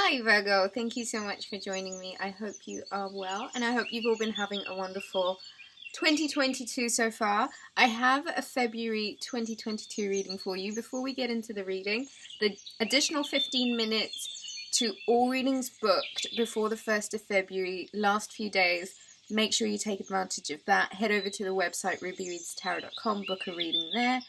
Hi Virgo, thank you so much for joining me. I hope you are well and I hope you've all been having a wonderful 2022 so far. I have a February 2022 reading for you. Before we get into the reading, the additional 15 minutes to all readings booked before the 1st of February, last few days, make sure you take advantage of that. Head over to the website rubyreadstarot.com, book a reading there.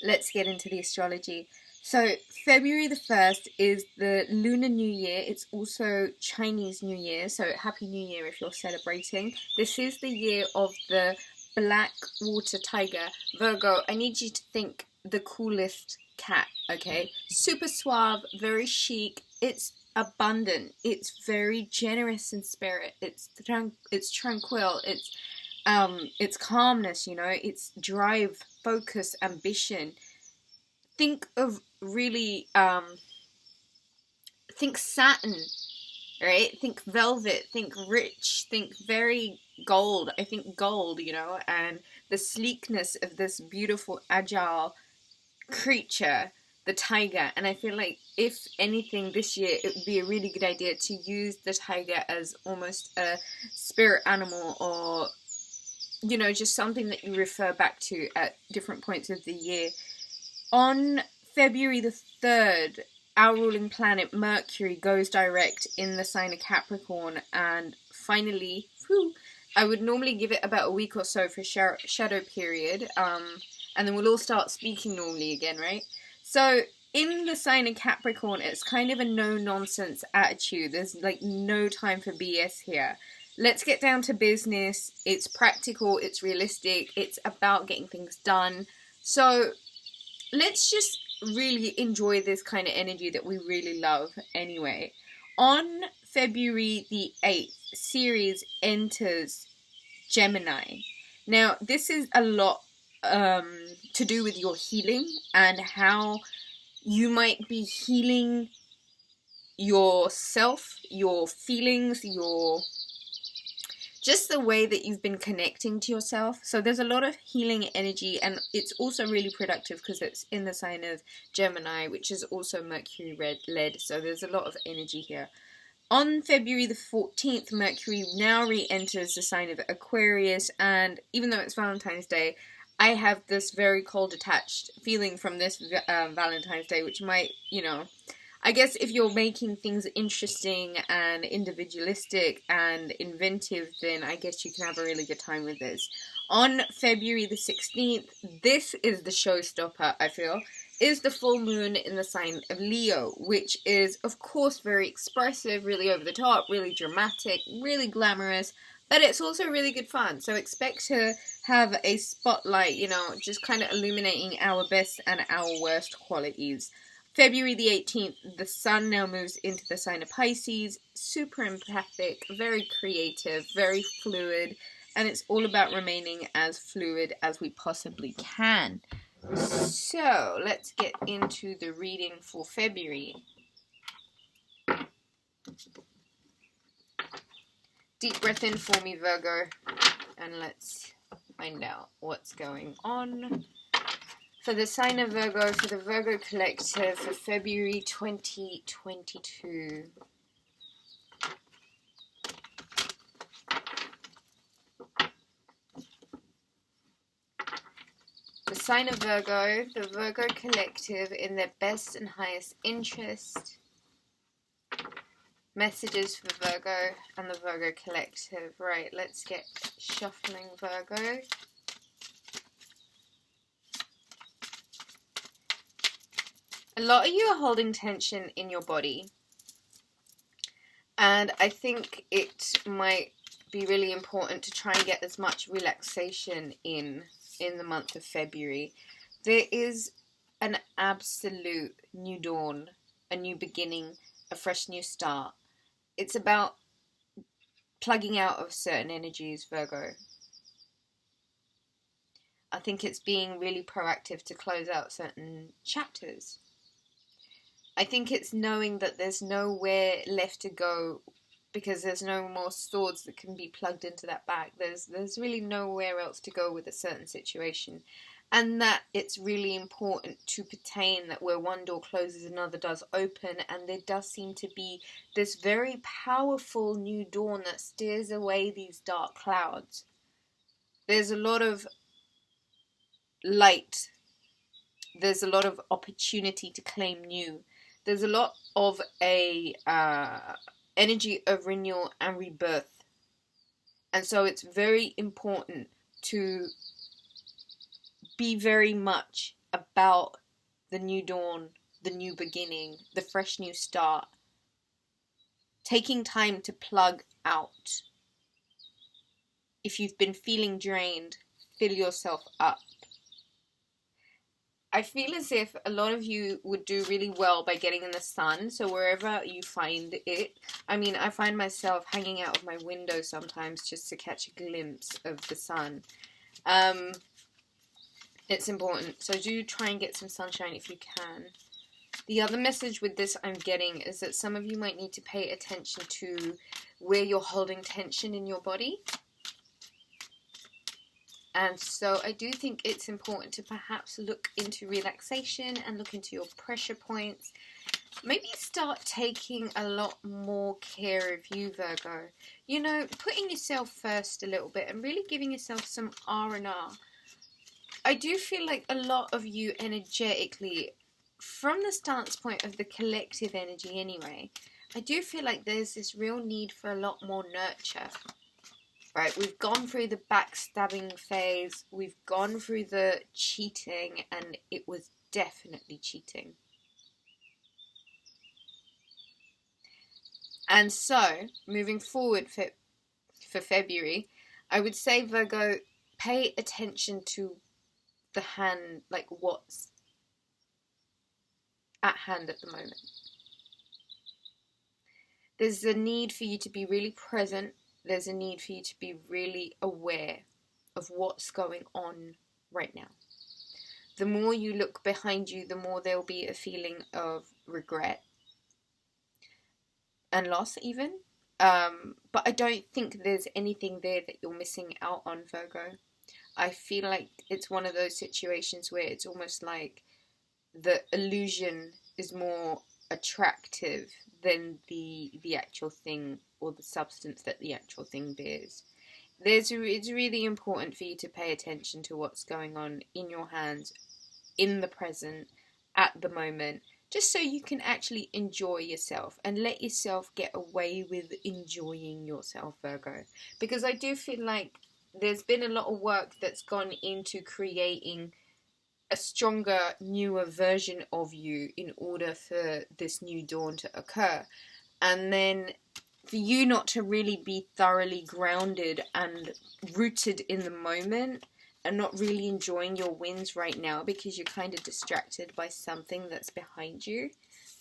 Let's get into the astrology. So, February the 1st is the Lunar New Year. It's also Chinese New Year, so Happy New Year if you're celebrating. This is the year of the black water tiger. Virgo, I need you to think the coolest cat, okay? Super suave, very chic. It's abundant. It's very generous in spirit. It's tranquil. It's calmness, you know? It's drive, focus, ambition. Think of really, think satin, right? Think velvet, think rich, think very gold. I think gold, you know, and the sleekness of this beautiful, agile creature, the tiger. And I feel like, if anything, this year, it would be a really good idea to use the tiger as almost a spirit animal, or, you know, just something that you refer back to at different points of the year. On February the 3rd, our ruling planet Mercury goes direct in the sign of Capricorn, and finally, I would normally give it about a week or so for shadow period, and then we'll all start speaking normally again, right? So, in the sign of Capricorn, it's kind of a no-nonsense attitude. There's like no time for BS here. Let's get down to business. It's practical, it's realistic, it's about getting things done. So, let's just really enjoy this kind of energy that we really love anyway. On February the 8th, Ceres enters Gemini. Now, this is a lot to do with your healing and how you might be healing yourself, your feelings, just the way that you've been connecting to yourself. So there's a lot of healing energy, and it's also really productive because it's in the sign of Gemini, which is also Mercury led. So there's a lot of energy here. On February the 14th, Mercury now re-enters the sign of Aquarius, and even though it's Valentine's Day, I have this very cold attached feeling from this Valentine's Day, which might, you know, I guess if you're making things interesting and individualistic and inventive, then I guess you can have a really good time with this. On February the 16th, this is the showstopper, I feel, is the full moon in the sign of Leo, which is, of course, very expressive, really over the top, really dramatic, really glamorous, but it's also really good fun. So expect to have a spotlight, you know, just kind of illuminating our best and our worst qualities. February the 18th, the sun now moves into the sign of Pisces, super empathic, very creative, very fluid, and it's all about remaining as fluid as we possibly can. So, let's get into the reading for February. Deep breath in for me, Virgo, and let's find out what's going on. For the sign of Virgo, for the Virgo Collective, for February 2022. The sign of Virgo, the Virgo Collective, in their best and highest interest. Messages for Virgo and the Virgo Collective. Right, let's get shuffling, Virgo. A lot of you are holding tension in your body, and I think it might be really important to try and get as much relaxation in the month of February. There is an absolute new dawn, a new beginning, a fresh new start. It's about plugging out of certain energies, Virgo. I think it's being really proactive to close out certain chapters. I think it's knowing that there's nowhere left to go because there's no more swords that can be plugged into that bag. There's really nowhere else to go with a certain situation. And that it's really important to pertain that where one door closes, another does open, and there does seem to be this very powerful new dawn that steers away these dark clouds. There's a lot of light. There's a lot of opportunity to claim new. There's a lot of a energy of renewal and rebirth. And so it's very important to be very much about the new dawn, the new beginning, the fresh new start. Taking time to plug out. If you've been feeling drained, fill yourself up. I feel as if a lot of you would do really well by getting in the sun, so wherever you find it. I mean, I find myself hanging out of my window sometimes just to catch a glimpse of the sun. It's important, so do try and get some sunshine if you can. The other message with this I'm getting is that some of you might need to pay attention to where you're holding tension in your body. And so I do think it's important to perhaps look into relaxation and look into your pressure points. Maybe start taking a lot more care of you, Virgo. You know, putting yourself first a little bit and really giving yourself some R&R. I do feel like a lot of you energetically, from the stance point of the collective energy anyway, I do feel like there's this real need for a lot more nurture. Right, we've gone through the backstabbing phase, we've gone through the cheating, and it was definitely cheating. And so, moving forward for February, I would say, Virgo, pay attention to the hand, like what's at hand at the moment. There's a need for you to be really present. There's a need for you to be really aware of what's going on right now. The more you look behind you, the more there'll be a feeling of regret and loss even. But I don't think there's anything there that you're missing out on, Virgo. I feel like it's one of those situations where it's almost like the illusion is more attractive than the actual thing or the substance that the actual thing bears. It's really important for you to pay attention to what's going on in your hands, in the present, at the moment, just so you can actually enjoy yourself and let yourself get away with enjoying yourself, Virgo. Because I do feel like there's been a lot of work that's gone into creating a stronger, newer version of you in order for this new dawn to occur. And then for you not to really be thoroughly grounded and rooted in the moment and not really enjoying your wins right now because you're kind of distracted by something that's behind you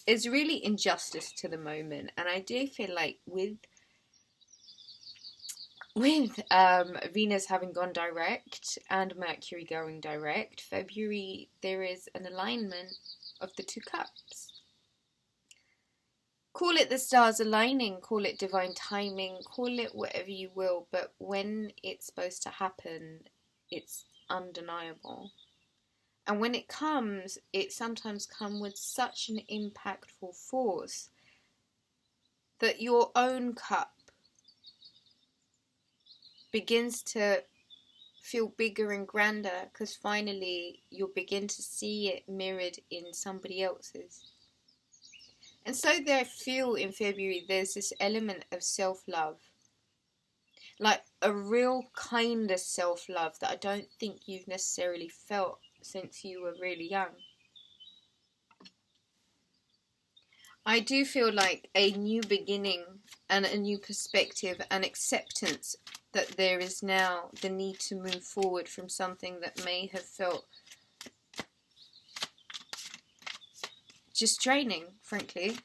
is really injustice to the moment. And I do feel like with Venus having gone direct and Mercury going direct, February, there is an alignment of the two cups. Call it the stars aligning, call it divine timing, call it whatever you will, but when it's supposed to happen, it's undeniable. And when it comes, it sometimes comes with such an impactful force that your own cup begins to feel bigger and grander because finally you'll begin to see it mirrored in somebody else's. And so there I feel in February there's this element of self-love. Like a real kind of self-love that I don't think you've necessarily felt since you were really young. I do feel like a new beginning and a new perspective and acceptance that there is now the need to move forward from something that may have felt just draining, frankly.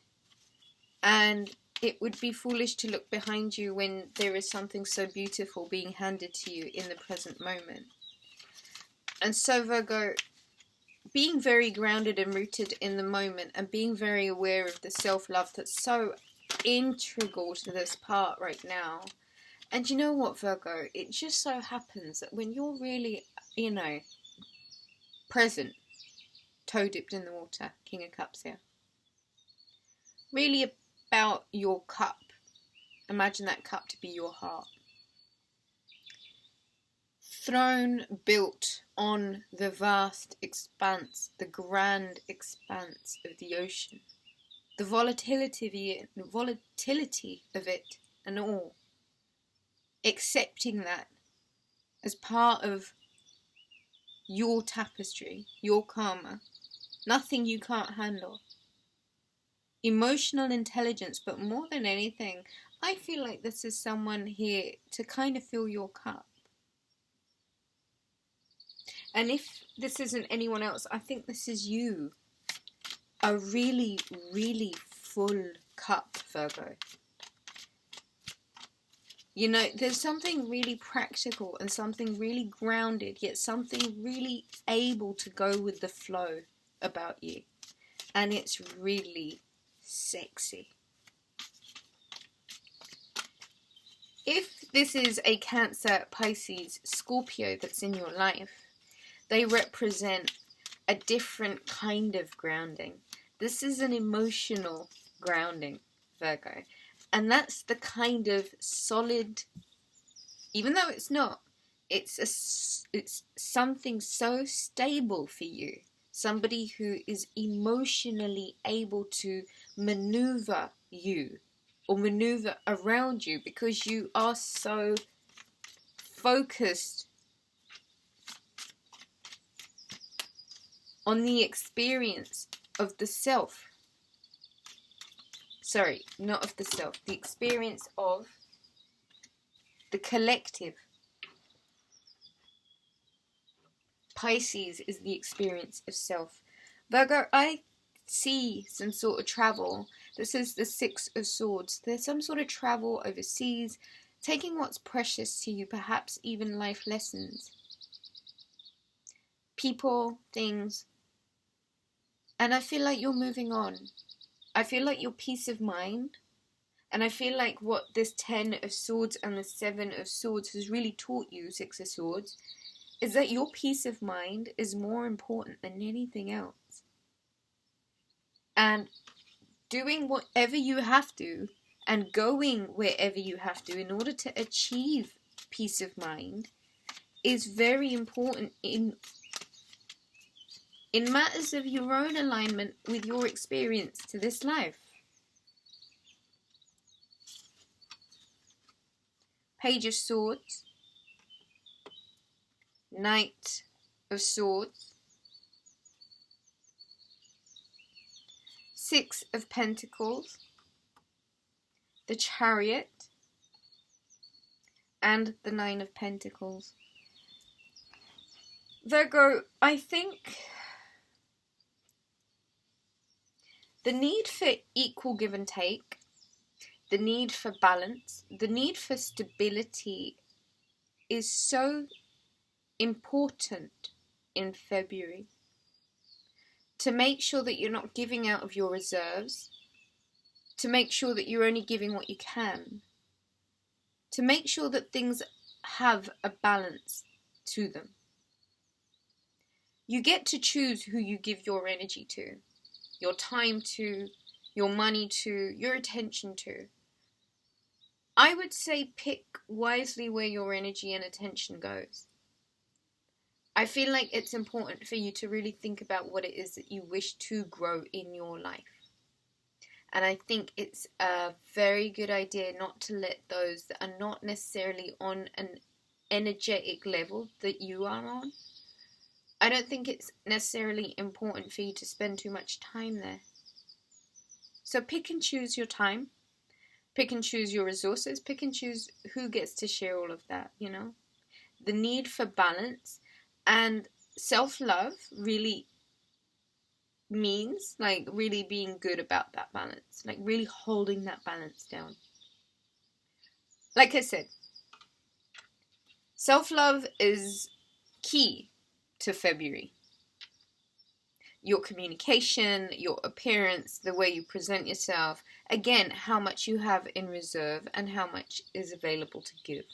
And it would be foolish to look behind you when there is something so beautiful being handed to you in the present moment. And so, Virgo, being very grounded and rooted in the moment and being very aware of the self-love that's so integral to this part right now. And you know what, Virgo? It just so happens that when you're really, present, toe dipped in the water, King of Cups here. Really about your cup. Imagine that cup to be your heart. Throne built on the vast expanse, the grand expanse of the ocean. The volatility of it and all. Accepting that as part of your tapestry, your karma. Nothing you can't handle. Emotional intelligence, but more than anything, I feel like this is someone here to kind of fill your cup. And if this isn't anyone else, I think this is you. A really, really full cup, Virgo. You know, there's something really practical and something really grounded, yet something really able to go with the flow about you. And it's really sexy. If this is a Cancer, Pisces, Scorpio that's in your life, they represent a different kind of grounding. This is an emotional grounding, Virgo. And that's the kind of solid, even though it's not, it's something so stable for you. Somebody who is emotionally able to maneuver you or maneuver around you because you are so focused on the experience of the self. Sorry, not of the self. The experience of the collective. Pisces is the experience of self. Virgo, I see some sort of travel. This is the Six of Swords. There's some sort of travel overseas, taking what's precious to you, perhaps even life lessons. People, things. And I feel like you're moving on. I feel like your peace of mind, and I feel like what this 10 of Swords and the 7 of Swords has really taught you, 6 of Swords, is that your peace of mind is more important than anything else. And doing whatever you have to, and going wherever you have to in order to achieve peace of mind is very important in matters of your own alignment with your experience to this life. Page of Swords, Knight of Swords, 6 of Pentacles, the Chariot, and the 9 of Pentacles. Virgo, I think the need for equal give and take, the need for balance, the need for stability is so important in February. To make sure that you're not giving out of your reserves, to make sure that you're only giving what you can, to make sure that things have a balance to them. You get to choose who you give your energy to, your time to, your money to, your attention to. I would say pick wisely where your energy and attention goes. I feel like it's important for you to really think about what it is that you wish to grow in your life. And I think it's a very good idea not to let those that are not necessarily on an energetic level that you are on, I don't think it's necessarily important for you to spend too much time there. So pick and choose your time. Pick and choose your resources. Pick and choose who gets to share all of that, you know. The need for balance and self-love really means like really being good about that balance. Like really holding that balance down. Like I said, self-love is key to February. Your communication, your appearance, the way you present yourself. Again, how much you have in reserve and how much is available to give.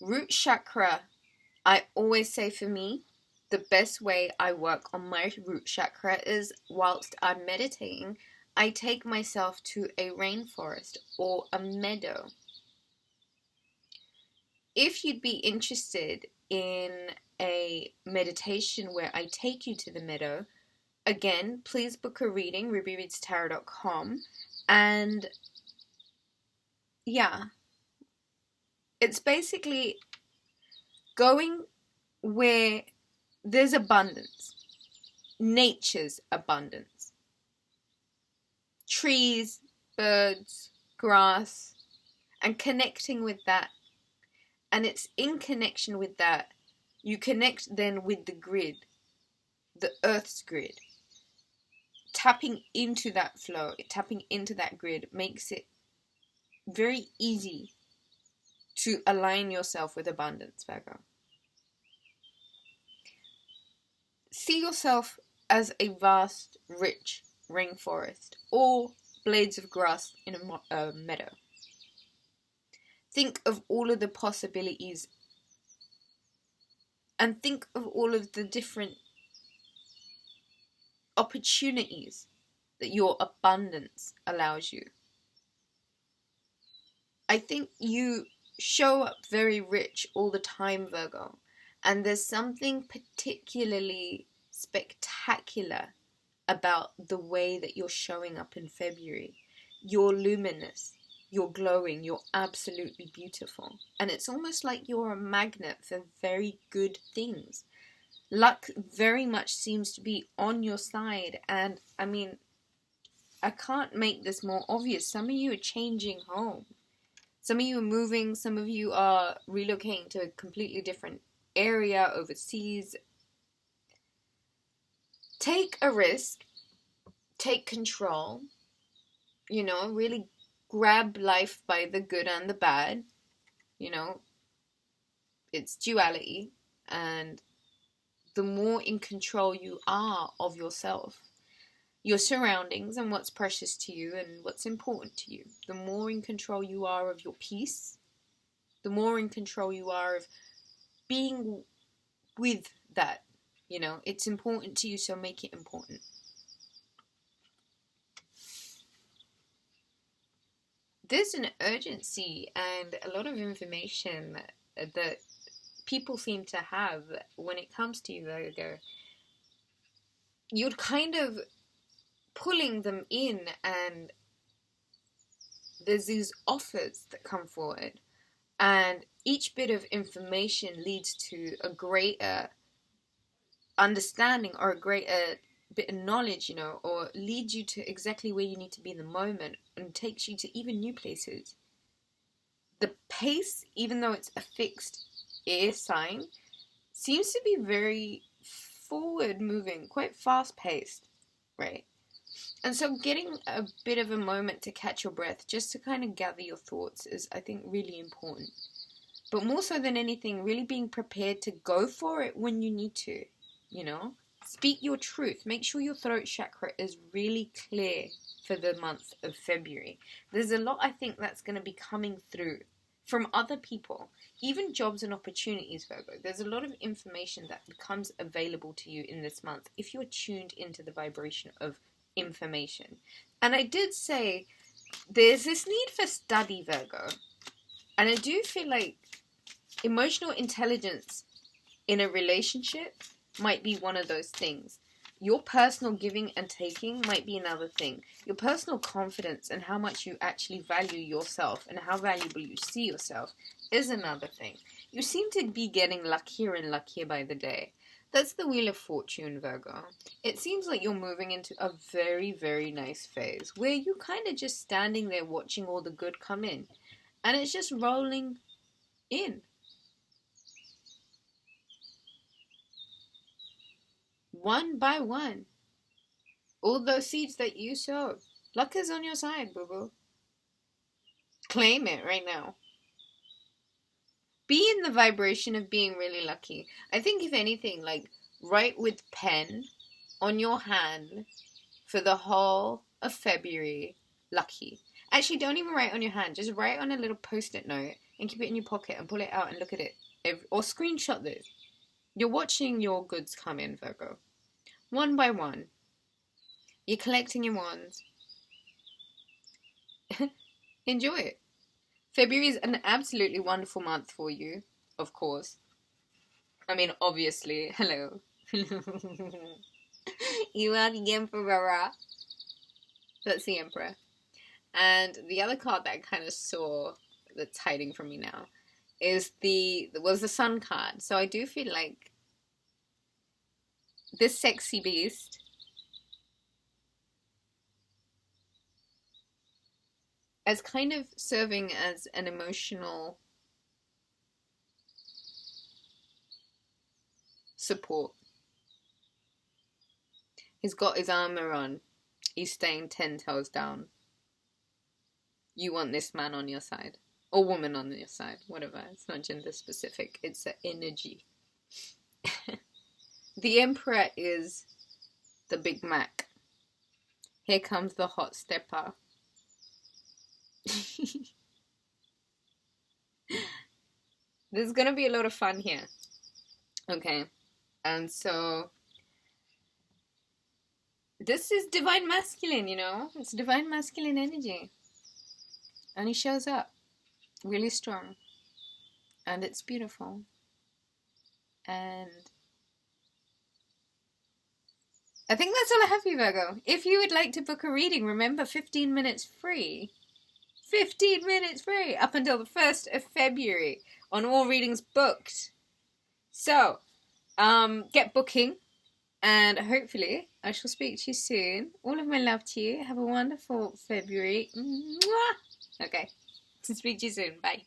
Root chakra I always say for me, the best way I work on my root chakra is whilst I'm meditating, I take myself to a rainforest or a meadow. If you'd be interested in a meditation where I take you to the meadow, again, please book a reading, rubyreadstarot.com. And yeah, it's basically going where there's abundance, nature's abundance. Trees, birds, grass, and connecting with that. And it's in connection with that, you connect then with the grid, the Earth's grid. Tapping into that flow, tapping into that grid makes it very easy to align yourself with abundance, Virgo. See yourself as a vast, rich rainforest or blades of grass in a meadow. Think of all of the possibilities and think of all of the different opportunities that your abundance allows you. I think you show up very rich all the time, Virgo, and there's something particularly spectacular about the way that you're showing up in February. You're luminous, you're glowing, you're absolutely beautiful, and it's almost like you're a magnet for very good things. Luck very much seems to be on your side, and I mean, I can't make this more obvious. Some of you are changing home. Some of you are moving, some of you are relocating to a completely different area overseas. Take a risk, take control, really grab life by the good and the bad. It's duality, and the more in control you are of yourself, your surroundings, and what's precious to you and what's important to you, the more in control you are of your peace, the more in control you are of being with that. It's important to you, so make it important. There's an urgency and a lot of information that people seem to have when it comes to you, Virgo. You're kind of pulling them in, and there's these offers that come forward, and each bit of information leads to a greater understanding or a greater bit of knowledge, or leads you to exactly where you need to be in the moment and takes you to even new places. The pace, even though it's a fixed air sign, seems to be very forward moving, quite fast paced, right? And so getting a bit of a moment to catch your breath, just to kind of gather your thoughts, is, I think, really important. But more so than anything, really being prepared to go for it when you need to, Speak your truth. Make sure your throat chakra is really clear for the month of February. There's a lot, I think, that's going to be coming through from other people, even jobs and opportunities, Virgo. There's a lot of information that becomes available to you in this month if you're tuned into the vibration of information. And I did say there's this need for study, Virgo. And I do feel like emotional intelligence in a relationship might be one of those things. Your personal giving and taking might be another thing. Your personal confidence and how much you actually value yourself and how valuable you see yourself is another thing. You seem to be getting luckier and luckier by the day. That's the Wheel of Fortune, Virgo. It seems like you're moving into a very, very nice phase where you're kind of just standing there watching all the good come in. And it's just rolling in. One by one. All those seeds that you sowed. Luck is on your side, boo-boo. Claim it right now. Be in the vibration of being really lucky. I think if anything, write with pen on your hand for the whole of February, lucky. Actually, don't even write on your hand. Just write on a little post-it note and keep it in your pocket and pull it out and look at it or screenshot this. You're watching your goods come in, Virgo. One by one. You're collecting your wands. Enjoy it. February is an absolutely wonderful month for you, of course. I mean, obviously. Hello. You are the Emperor. That's the Emperor. And the other card that I kind of saw that's hiding from me now is the Sun card. So I do feel like this sexy beast as kind of serving as an emotional support. He's got his armor on. He's staying 10 toes down. You want this man on your side. Or woman on your side. Whatever. It's not gender specific. It's an energy. The Emperor is the Big Mac. Here comes the hot stepper. There's gonna be a lot of fun here. Okay. And so this is divine masculine, you know? It's divine masculine energy. And he shows up really strong. And it's beautiful. And I think that's all I have for you, Virgo. If you would like to book a reading, remember 15 minutes free. 15 minutes free up until the 1st of February on all readings booked. So, get booking. And hopefully, I shall speak to you soon. All of my love to you. Have a wonderful February. Mwah! Okay. Speak to you soon. Bye.